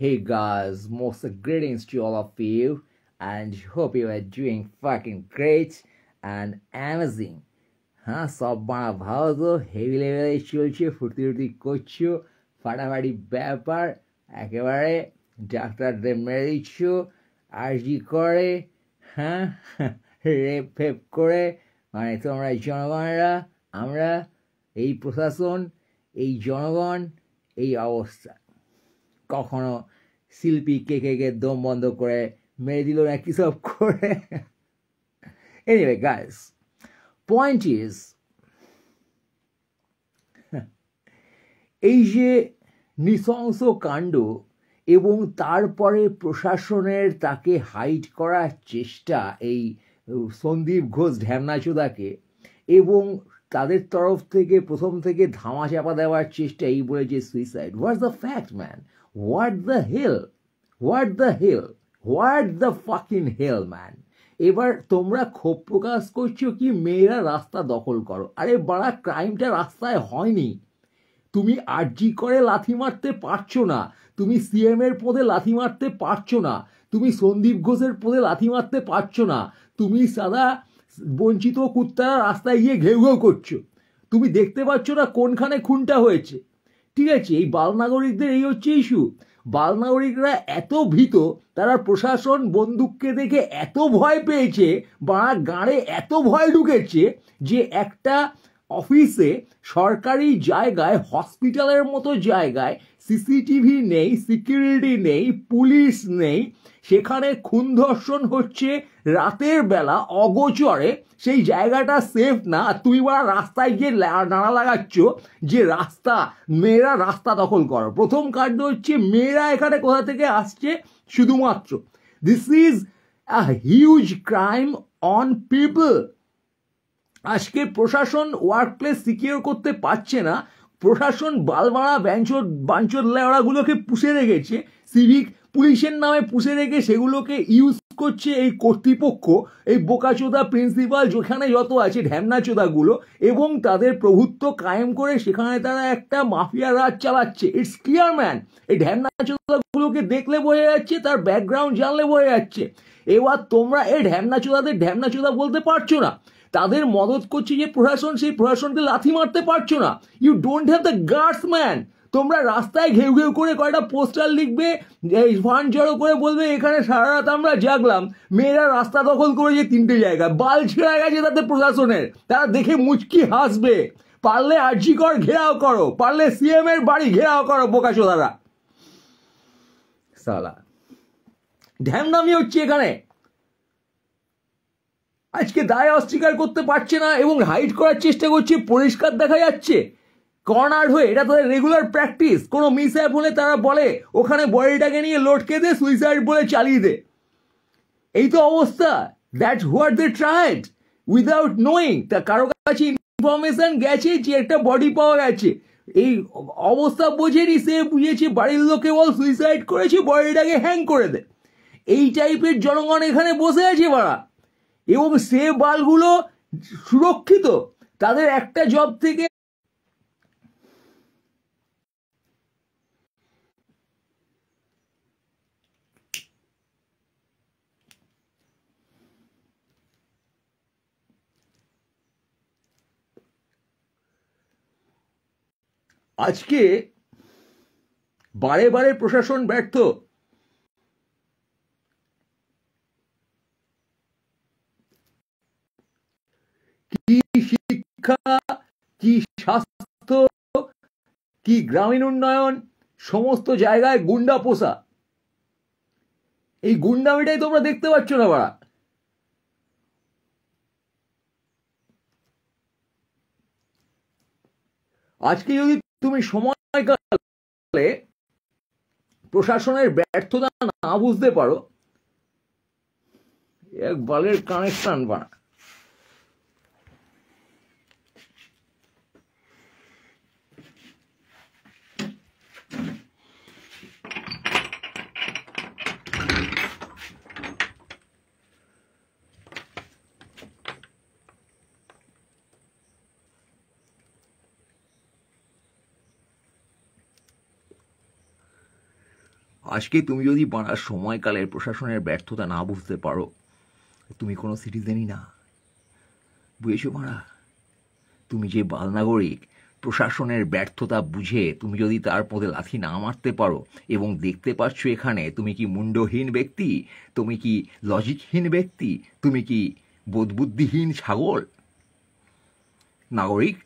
Hey guys, most greetings to all of you and hope you are doing fucking great and amazing. হ্যাঁ সব বাড়া ভালো তো heavy লেভেলে চলছে ফুর্তি করছো ফাটাফাটি ব্যাপার একেবারে ডাক্তারদের মেরে দিচ্ছ আরজি করে হ্যাঁ রেপ ফেপ করে মানে তোমরা জনগণরা আমরা এই প্রশাসন এই জনগণ এই অবস্থা কখনো শিল্পী কে দম বন্ধ করে মেরে দিল না কি সব করে anyway guys point is এই যে নৃশংস কাণ্ড এবং তারপরে প্রশাসনের তাকে হাইড করার চেষ্টা এই সন্দীপ ঘোষ ঢ্যামনাচোদাকে এবং তাদের তরফ থেকে প্রথম থেকে ধামাচাপা দেওয়ার চেষ্টা এই বলে যে suicide what's the fact man what the fucking hell man এবার তোমরা ক্ষোভ প্রকাশ করছো কি মেয়েরা রাস্তা দখল করো আরে বাড়া ক্রাইমটা রাস্তায় হয়নি তুমি আরজি করে লাথি মারতে পারছো না তুমি সিএম এর পদে লাথি মারতে পারছো না তুমি সন্দীপ ঘোষের পদে লাথি মারতে পারছো না তুমি সাদা বঞ্চিত কুত্তারা রাস্তায় গিয়ে ঘেউ ঘেউ করছো তুমি দেখতে পাচ্ছ না কোনখানে খুনটা হয়েছে ঠিক আছে এই বাল নাগরিকদের এই হচ্ছে ইস্যু বাল নাগরিকরা এত ভীত তারা প্রশাসন বন্দুককে দেখে এত ভয় পেয়েছে বা গাঁড়ে এত ভয় ঢুকেছে যে একটা অফিসে সরকারি জায়গায় হসপিটালের মতো জায়গায় সিসিটিভি নেই সিকিউরিটি নেই পুলিশ নেই সেখানে খুন ধর্ষণ হচ্ছে রাতের বেলা অগোচরে সেই জায়গাটা সেফ না তুই বা রাস্তায় গিয়ে নাড়া লাগাচ্ছ যে রাস্তা মেয়েরা রাস্তা দখল করো প্রথম কাণ্ড হচ্ছে মেয়েরা এখানে কোথা থেকে আসছে শুধুমাত্র this is a huge crime on people আজকে প্রশাসন ওয়ার্ক প্লেস সিকিউর করতে পারছে না প্রশাসন বালবাড়া বাঞ্চোর লেওড়াগুলোকে পুষে রেখেছে সিভিক পুলিশের নামে পুষে রেখে সেগুলোকে ইউজ করছে এই কর্তৃপক্ষ এই বোকাচোদা প্রিন্সিপাল যেখানে যত আছে ঢ্যামনাচোদাগুলো এবং তাদের প্রভুত্ব কায়েম করে সেখানে তারা একটা মাফিয়া রাজ চালাচ্ছে ইটস ক্লিয়ার ম্যান এই ঢ্যামনাচোদাগুলোকে দেখলে বোঝা যাচ্ছে তার ব্যাকগ্রাউন্ড জানলে বোঝা যাচ্ছে এবার তোমরা এই ঢ্যামনাচোদাদের ঢ্যামনাচোদা বলতে পারছো না তাদের মদত করছে যে প্রশাসন সেই প্রশাসনকে লাথি মারতে পারছো না you don't have the guards man তোমরা রাস্তায় ঘেউ ঘেউ করে কয়টা পোস্টার লিখবে ফান্ড জড়ো করে বলবে এখানে সারা রাত আমরা জাগলাম মেয়েরা রাস্তা দখল করেছে 3টে জায়গায় বাল ছেড়ে গেছে তাদের প্রশাসনের তারা দেখে মুচকি হাসবে পারলে আরজি কর ঘেরাও করো পারলে সিএম এর বাড়ি ঘেরাও করো বোকাচোদারা সালা ঢ্যামনামি হচ্ছে এখানে আজকে দায় অস্বীকার করতে পারছে না এবং হাইড করার চেষ্টা করছে পরিষ্কার দেখা যাচ্ছে কর্নার হয়ে এটা তাদের রেগুলার প্র্যাকটিস কোনো মিস অ্যাপ হলে তারা বলে ওখানে বডিটাকে নিয়ে লটকে দে সুইসাইড বলে চালিয়ে দে এই তো অবস্থা that's what they tried without knowing তা কারো কাছে ইনফরমেশন গেছে যে একটা বডি পাওয়া গেছে এই অবস্থা বোঝেনি সে বুঝেছে বাড়ির লোকে বল সুইসাইড করেছে বডিটাকে হ্যাং করে দে এই টাইপের জনগণ এখানে বসে আছে বাড়া এবং সে বালগুলো সুরক্ষিত তাদের একটা জব থেকে আজকে বারে বারে প্রশাসন ব্যর্থ কি শিক্ষা কি স্বাস্থ্য কি গ্রামীণ উন্নয়ন সমস্ত জায়গায় গুন্ডা পোষা এই গুন্ডামিটাই তোমরা দেখতে পাচ্ছ না বাড়া আজকে যদি তুমি সময়কালে প্রশাসনের ব্যর্থতা না বুঝতে পারো এক বালের কানেকশন বানা আজকে তুমি যদি বাংলার সময়কালের প্রশাসনের ব্যর্থতা না বুঝতে পারো, তুমি কোনো সিটিজেনই না। বুঝেছো বাড়া? তুমি যে বাল নাগরিক, প্রশাসনের ব্যর্থতা বুঝে তুমি যদি তার মধ্যে লাথি না মারতে পারো, এবং দেখতে পাচ্ছ এখানে তুমি কি মুন্ডহীন ব্যক্তি, তুমি কি লজিকহীন ব্যক্তি, তুমি কি বোধবুদ্ধিহীন ছাগল নাগরিক।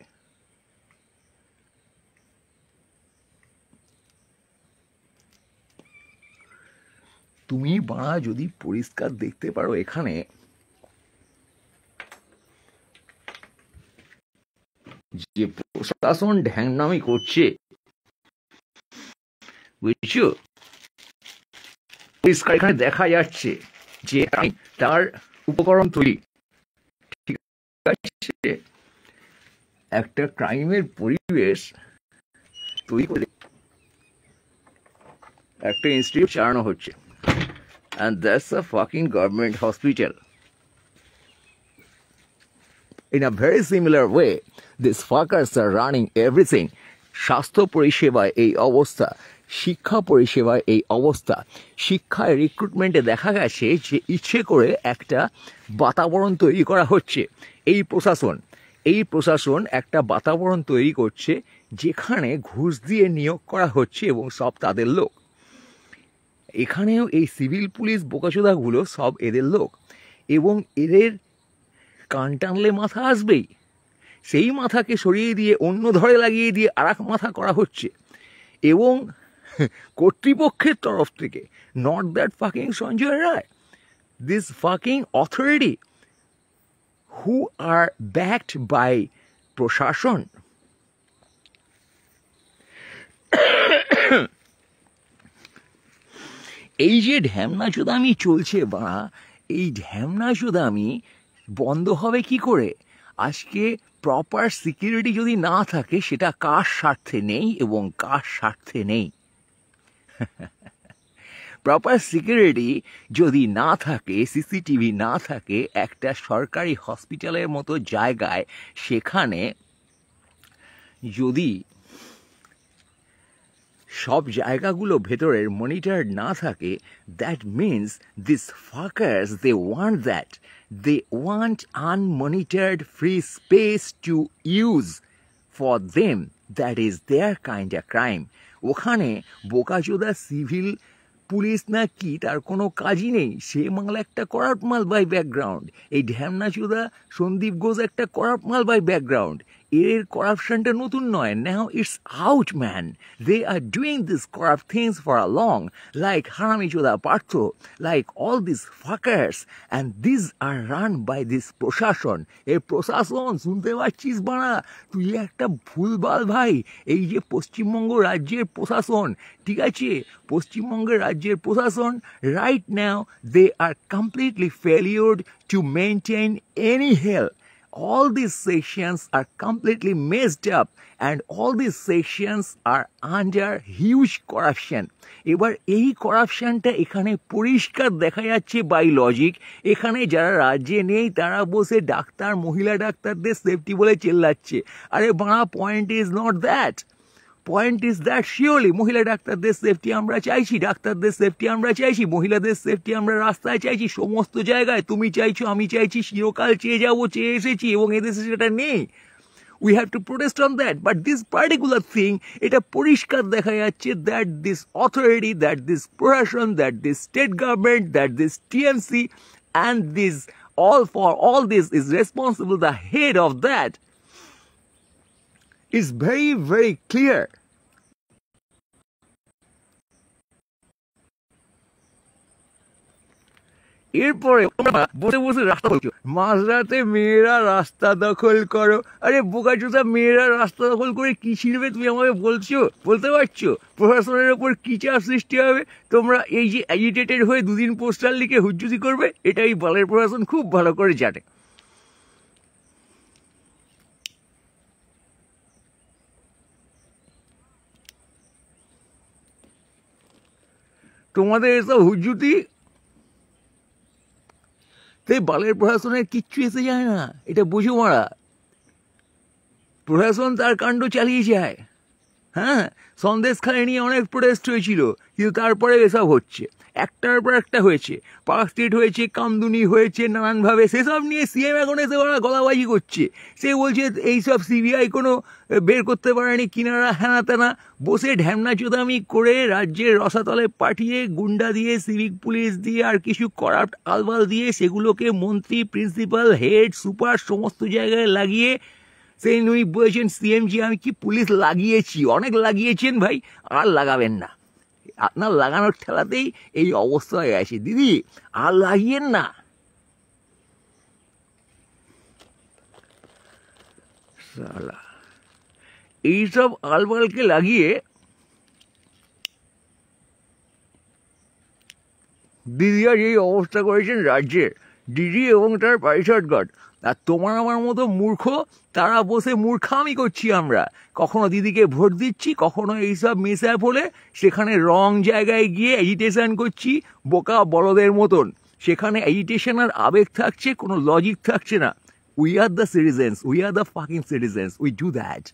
তুমি বাড়া যদি পরিষ্কার দেখতে পারো এখানে যে প্রশাসন ঢ্যাংনামি করছে, বুঝছো? পরিষ্কার এখানে দেখা যাচ্ছে যে তার উপকরণ তৈরি, ঠিক আছে, একটা ক্রাইমের পরিবেশ তৈরি করে একটা ইনস্টিটিউট চালানো হচ্ছে, and that's a fucking government hospital. In a very similar way, these fuckers are running everything. স্বাস্থ্য পরিষেবায় এই অবস্থা, শিক্ষা পরিষেবায় এই অবস্থা। শিক্ষায় রিক্রুটমেন্টে দেখা গেছে যে ইচ্ছে করে একটা বাতাবরণ তৈরি করা হচ্ছে। এই প্রশাসন একটা বাতাবরণ তৈরি করছে যেখানে ঘুষ দিয়ে নিয়োগ করা হচ্ছে এবং সব তাদের লোক। এখানেও এই সিভিল পুলিশ বোকাচোদাগুলো সব এদের লোক, এবং এদের কান টানলে মাথা আসবেই। সেই মাথাকে সরিয়ে দিয়ে অন্য ধরে লাগিয়ে দিয়ে আর এক মাথা করা হচ্ছে, এবং কর্তৃপক্ষের তরফ থেকে, not that fucking Sanjay Roy, this fucking authority who are backed by প্রশাসন। এই যে ঢ্যামনা চোদামি চলছে বাড়া, এই ঢ্যামনা চোদামি বন্ধ হবে কি করে? আজকে প্রপার সিকিউরিটি যদি না থাকে, সেটা কার স্বার্থে নেই এবং কার স্বার্থে নেই। প্রপার সিকিউরিটি যদি না থাকে, সিসিটিভি না থাকে একটা সরকারি হসপিটালের মতো জায়গায়, সেখানে যদি সব জায়গাগুলো ভেতরের মনিটর না থাকে, that means this fuckers they want that, they want unmonitored free space to use for them, that is their kind of crime. ওখানে বোকাচোদা সিভিল পুলিশ না কি, তার কোনো কাজই নেই। সে মাল একটা করাপ্ট মাল বাই ব্যাকগ্রাউন্ড। এই ঢ্যামনাচোদা সন্দীপ ঘোষ একটা করাপ্ট মাল বাই ব্যাকগ্রাউন্ড। এর করাপশনটা নতুন নয়, now it's out man. They are doing this corrupt things for a long, like হারামিচোদা Partha, like all this fuckers, and this are run by this প্রশাসন। এই প্রশাসন শুনতে পাচ্ছিস বাড়া? তুই একটা ভুলবাল ভাই। এই যে পশ্চিমবঙ্গ রাজ্যের প্রশাসন, ঠিক আছে, পশ্চিমবঙ্গের রাজ্যের প্রশাসন right now they are completely failured to maintain any health. All these sections are completely messed up, and all these sections are under huge corruption. এবার এই করাপশনটা এখানে পরিষ্কার দেখা যাচ্ছে বাই লজিক। এখানে যারা রাজ্যে নেই তারা বসে ডাক্তার, মহিলা ডাক্তারদের সেফটি বলে চেল্লাচ্ছে। আরে বাড়া, point is not that. Point is that surely মহিলা ডাক্তারদের সেফটি আমরা চাইছি, ডাক্তারদের সেফটি আমরা চাইছি, মহিলাদের সেফটি আমরা রাস্তায় চাইছি, সমস্ত জায়গায়। তুমি চাইছো, আমি চাইছি, চিরকাল চেয়ে যাবো, চেয়ে এসেছি, এবং এদেশে সেটা নেই। We have to protest on that. But this particular thing, এটা পরিষ্কার দেখা যাচ্ছে that this authority, that this prohibition, that this state government, that this TMC, and this all this is responsible, the head of that is very, very clear. এরপরে বসে বসে রাস্তা বলছো, মাঝরাতে মেয়েরা রাস্তা দখল করো। আরে বোকাচোদা, মেয়েরা রাস্তা দখল করে কি ছিড়বে তুমি আমাকে বলছো? বলতে পারছো প্রশাসনের ওপর কি চাপ সৃষ্টি হবে? তোমরা এই যে অ্যাজিটেটেড হয়ে দুদিন পোস্টার লিখে হুজ্জুতি করবে, এটাই বালের প্রশাসন খুব ভালো করে জানে। তোমাদের এসব হুজ্জুতি তাই বালের প্রশাসনের কিচ্ছু এসে যায় না, এটা বুঝো মারা। প্রশাসন তার কাণ্ড চালিয়ে যায়। হ্যাঁ, সন্দেশখালি নিয়ে অনেক প্রোটেস্ট হয়েছিল, কিন্তু তারপরে এসব হচ্ছে, একটার পর একটা হয়েছে, পার্ক স্ট্রিট হয়েছে, কামদুনি হয়েছে, নানানভাবে সেসব নিয়ে সিএম এখন এসে ওরা গলাবাজি করছে। সে বলছে এইসব সিবিআই কোনো বের করতে পারেনি, কিনারা হ্যানা তেনা বসে ঢ্যামনা চোদামি করে রাজ্যের রসাতলে পাঠিয়ে গুন্ডা দিয়ে, সিভিক পুলিশ দিয়ে, আর কিছু করাপ্ট আলবাল দিয়ে সেগুলোকে মন্ত্রী, প্রিন্সিপাল, হেড, সুপার সমস্ত জায়গায় লাগিয়ে সেই উনি বলেছেন সিএমজি আমি কি পুলিশ লাগিয়েছি, অনেক লাগিয়েছেন ভাই, আর লাগাবেন না, আপনার লাগানোর ঠেলাতেই এই অবস্থা হয়ে গেছে। দিদি আর লাগিয়েন না। শালা এইসব আলবালকে লাগিয়ে দিদি আজ এই অবস্থা করেছেন রাজ্যের, দিদি এবং তার পারিষদগণ। আর তোমার আমার মতো মূর্খ তারা বসে মূর্খামি করছি আমরা, কখনো দিদিকে ভোট দিচ্ছি, কখনো এইসব মিসঅ্যাপ হলে সেখানে রং জায়গায় গিয়ে এজিটেশন করছি বোকা বড়দের মতন, সেখানে এজিটেশন আর আবেগ থাকছে, কোনো লজিক থাকছে না। We are the citizens, we are the fucking citizens, we do that.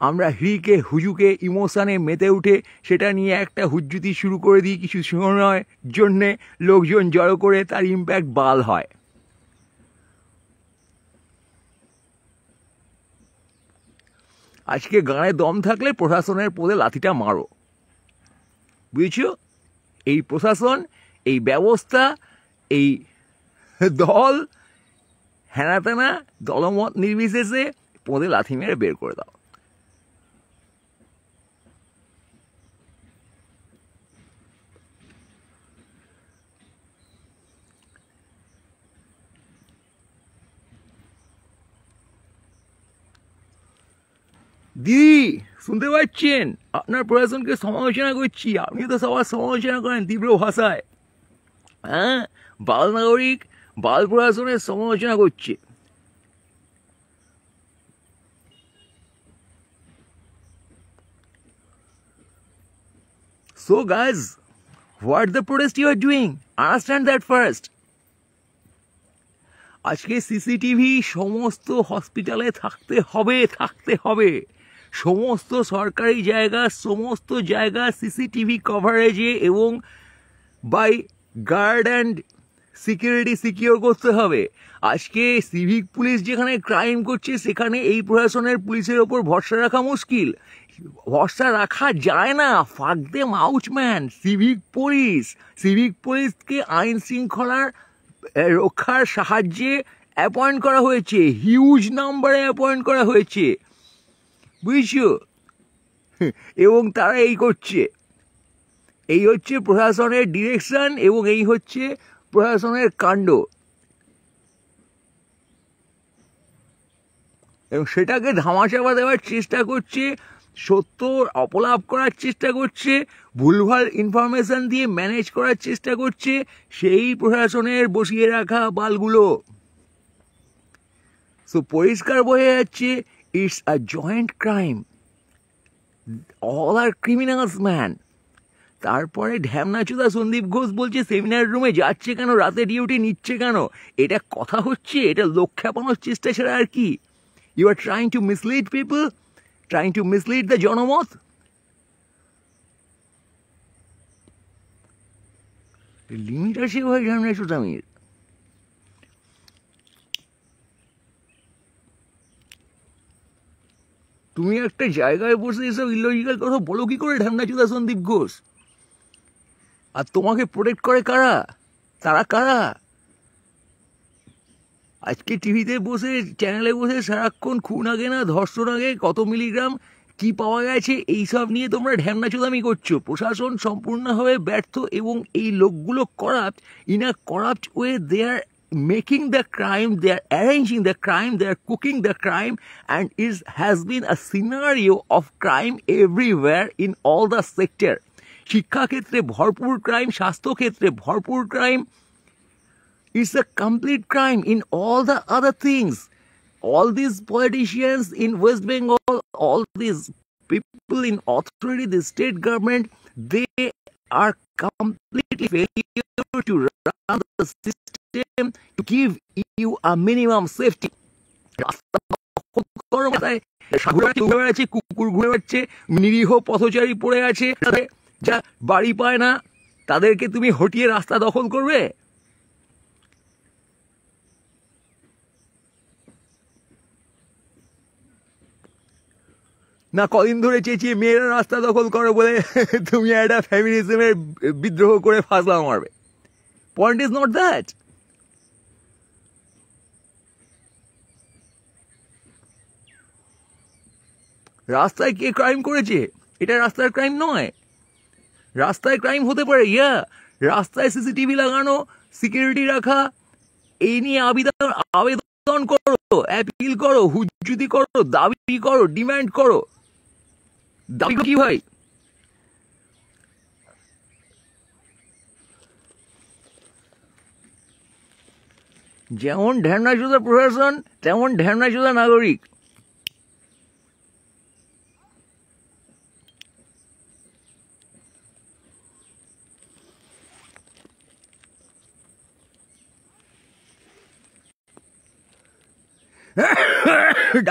আমরা হিকে হুজুকে ইমোশনে মেতে উঠে সেটা নিয়ে একটা হুজ্জুতি শুরু করে দিই, কিছু সময়ের জন্যে লোকজন জড়ো করে তার ইম্প্যাক্ট বাল হয়। আজকে গানে দম থাকলে প্রশাসনের পদে লাথিটা মারো, বুঝছো? এই প্রশাসন, এই ব্যবস্থা, এই দল হেনাতেনা দলমত নির্বিশেষে পদে লাথি মেরে বের করে দাও। দিদি শুনতে পাচ্ছেন? আপনার প্রশাসনকে সমালোচনা করছি, আপনি তো সবার সমালোচনা করেন তীব্র ভাষায়। হ্যাঁ, বাল নাগরিক বাল প্রশাসনের সমালোচনা করছে। So guys, what the protest you are doing? Understand that first. আজকে সিসিটিভি সমস্ত হসপিটালে থাকতে হবে, সমস্ত সরকারি জায়গা, সমস্ত জায়গা সিসিটিভি কভারেজে এবং by guard and security secure করতে হবে। আজকে সিভিক পুলিশ যেখানে ক্রাইম করছে সেখানে এই প্রশাসনের পুলিশের ওপর ভরসা রাখা মুশকিল, ভরসা রাখা যায় না। ফাক দেম আউট ম্যান। সিভিক পুলিশকে আইন শৃঙ্খলার রক্ষার সাহায্যে অ্যাপয়েন্ট করা হয়েছে, হিউজ নাম্বারে অ্যাপয়েন্ট করা হয়েছে, বুঝছো? এবং তারা এই করছে, এই হচ্ছে প্রশাসনের ডিরেকশন এবং এই হচ্ছে প্রশাসনের কাণ্ড, এবং সেটাকে ধামাচাপা দেওয়ার চেষ্টা করছে, সত্য অপলাপ করার চেষ্টা করছে, ভুলভাল ইনফরমেশন দিয়ে ম্যানেজ করার চেষ্টা করছে সেই প্রশাসনের বসিয়ে রাখা বালগুলো। সো পরিষ্কার বোঝা যাচ্ছে it's a joint crime, all are criminals man. তারপরে ঢ্যামনাচুদা সন্দীপ ঘোষ বলছে সেমিনার রুমে যাচ্ছে কেন, রাতে ডিউটি নিচ্ছে কেন? এটা কথা হচ্ছে? এটা লোক খেপানোর চেষ্টা ছাড়া আর কি? You are trying to mislead people, trying to mislead the জনমত। লিমিট আছে ভাই ঢ্যামনাচুদামির। তুমি একটা জায়গায় বসে এসব ইলজিক্যাল কথা বলো কি করে ঢ্যামনাচুদা সন্দীপ ঘোষ? আর তোমাকে প্রোটেক্ট করে কারা? তারা কারা? আজকে টিভিতে বসে, চ্যানেলে বসে সারাক্ষণ খুন আগে না, ধর্ষণ আগে, কত মিলিগ্রাম কি পাওয়া গেছে, এইসব নিয়ে তোমরা ঢ্যামনাচোদামি করছো। প্রশাসন সম্পূর্ণভাবে ব্যর্থ এবং এই লোকগুলো corrupt. In a corrupt way they are making the crime, they are arranging the crime, they are cooking the crime, and it has been a scenario of crime everywhere in all the sector. শিক্ষা ক্ষেত্রে ভরপুর crime, স্বাস্থ্য ক্ষেত্রে ভরপুর crime, it's a complete crime in all the other things. All these politicians in West Bengal, all these people in authority, the state government, they are completely failure to run the system to give you a minimum safety. ঘুরে বেড়াচ্ছে, কুকুর ঘুরে বেড়াচ্ছে, নিরীহ পথচারী পড়ে আছে, যা বাড়ি পায় না, তাদেরকে তুমি হটিয়ে রাস্তা দখল করবে? না কদিন ধরে চেঁচিয়ে মেয়েরা রাস্তা দখল করো বলে তুমি একটা ফেমিনিজমের বিদ্রোহ করে ফাজলা মারবে? Point is not that. রাস্তায় কে ক্রাইম করেছে? এটা রাস্তার ক্রাইম নয়। রাস্তায় ক্রাইম হতে পারে, রাস্তায় সিসিটিভি লাগানো, সিকিউরিটি রাখা, এই নিয়ে আবেদন করো, অ্যাপিল করো, হুজ্জুতি করো, দাবি করো, ডিমান্ড করো। দাবি কি ভাই? যেমন ঢ্যামনাচোদা প্রশাসন তেমন ঢ্যামনাচোদা নাগরিক।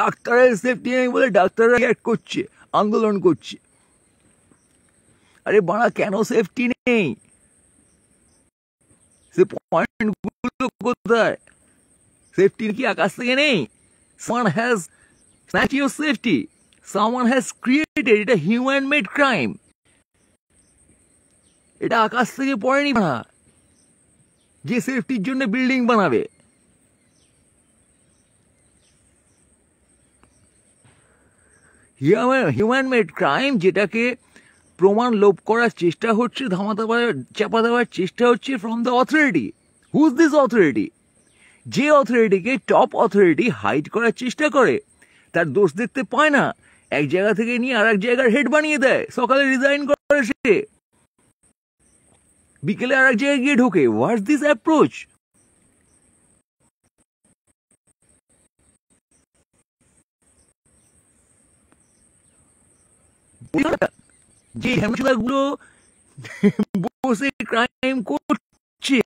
ডাক্তারের সেফটি নেই বলে ডাক্তাররা অ্যাক্ট করছে, আন্দোলন করছে। আরে বাড়া, কেন সেফটি নেই? সে পয়েন্ট গুলো কোথায়? সেফটি কি আকাশ থেকে নেই? someone has snatched your safety, someone has created, এটা হিউম্যান মেড ক্রাইম, এটা আকাশ থেকে পড়েনি না যে সেফটির জন্য বিল্ডিং বানাবে। হিউম্যান মেড ক্রাইম, যেটাকে প্রমাণ লোপ করার চেষ্টা হচ্ছে, চাপা দেওয়ার চেষ্টা হচ্ছে from the authority. Whose this authority? যে অথরিটিকে টপ অথরিটি হাইড করার চেষ্টা করে, তার দোষ দেখতে পায় না, এক জায়গা থেকে নিয়ে আর এক জায়গার হেড বানিয়ে দেয়। সকালে রিজাইন করে সে, বিকেলে আর এক জায়গায় গিয়ে ঢোকে। What's this approach? যে হেমচুদাগুলো বসে ক্রাইম করছে,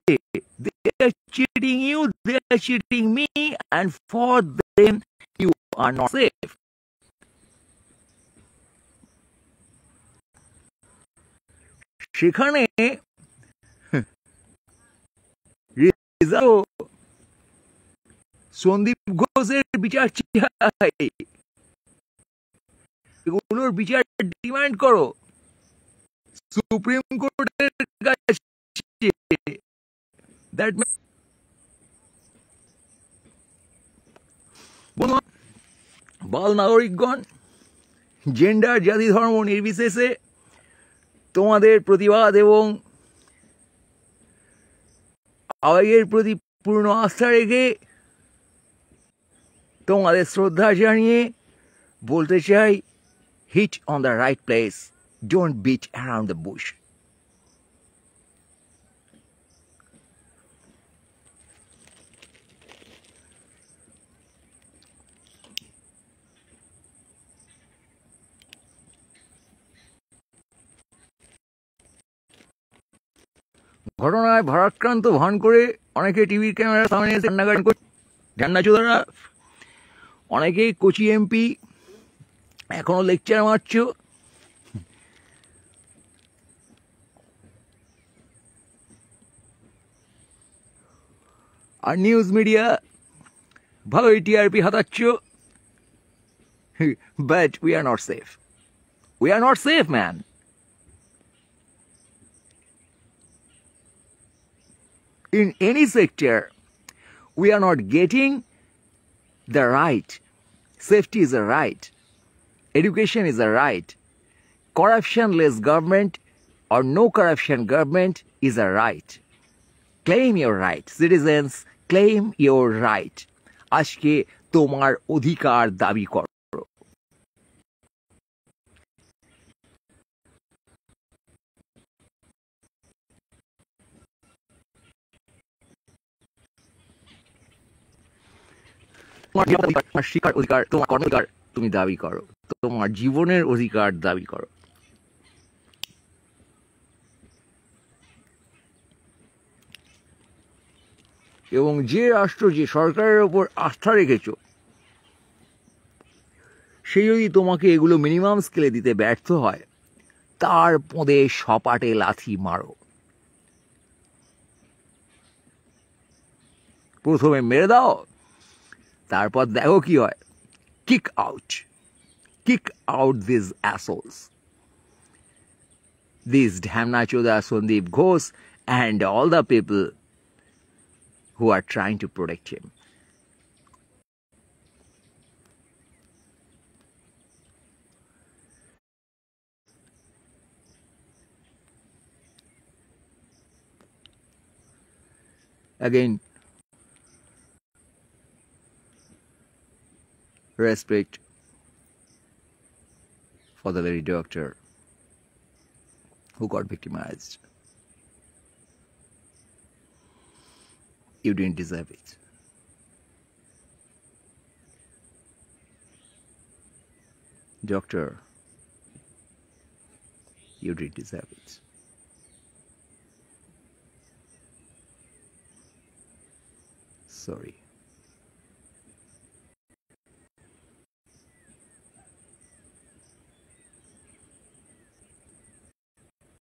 they are cheating you, they are cheating me, and for them you are not safe. সেখানে সন্দীপ ঘোষের বিচার চাই, এগুলোর বিচার ডিমান্ড করো সুপ্রিম কোর্টের কাছে। বাল নাগরিকগণ, জেন্ডার, জাতি, ধর্ম নির্বিশেষে তোমাদের প্রতিবাদ এবং আবেগের প্রতি পূর্ণ আস্থা রেখে তোমাদের শ্রদ্ধা জানিয়ে বলতে চাই, hit on the right place, don't beat around the bush. ঘটনায় ভারাক্রান্ত ভান করে অনেকে টিভির ক্যামেরার সামনে এসে কান্নাকাটি করছে, ঢ্যামনাচোদারা। অনেকেই কোচি এমপি এখনো লেকচার মারছ। আর নিউজ মিডিয়া ভালোই টিআরপি হাতাচ্ছ। But we are not safe, we are not safe man. In any sector, we are not getting the right. Safety is a right. Education is a right. Corruption-less government or no corruption government is a right. Claim your right. Citizens, claim your right. আজকে তোমার অধিকার দাবি করো। তোমার শিক্ষার অধিকার, তোমার কর্মাধিকার তুমি দাবি করো, তোমার জীবনের অধিকার দাবি করো। এবং যে রাষ্ট্র, যে সরকারের ওপর আস্থা রেখেছ, সে যদি তোমাকে এগুলো মিনিমাম স্কেলে দিতে ব্যর্থ হয়, তার পোঁদে সপাটে লাথি মারো। প্রথমে মেরে দাও, তারপর দেখো কি হয়। Kick out, kick out this assholes, this ঢ্যামনাচোদা Sandeep Ghosh and all the people who are trying to protect him. Again, respect for the lady doctor who got victimized. You didn't deserve it. Doctor, you didn't deserve it. Sorry.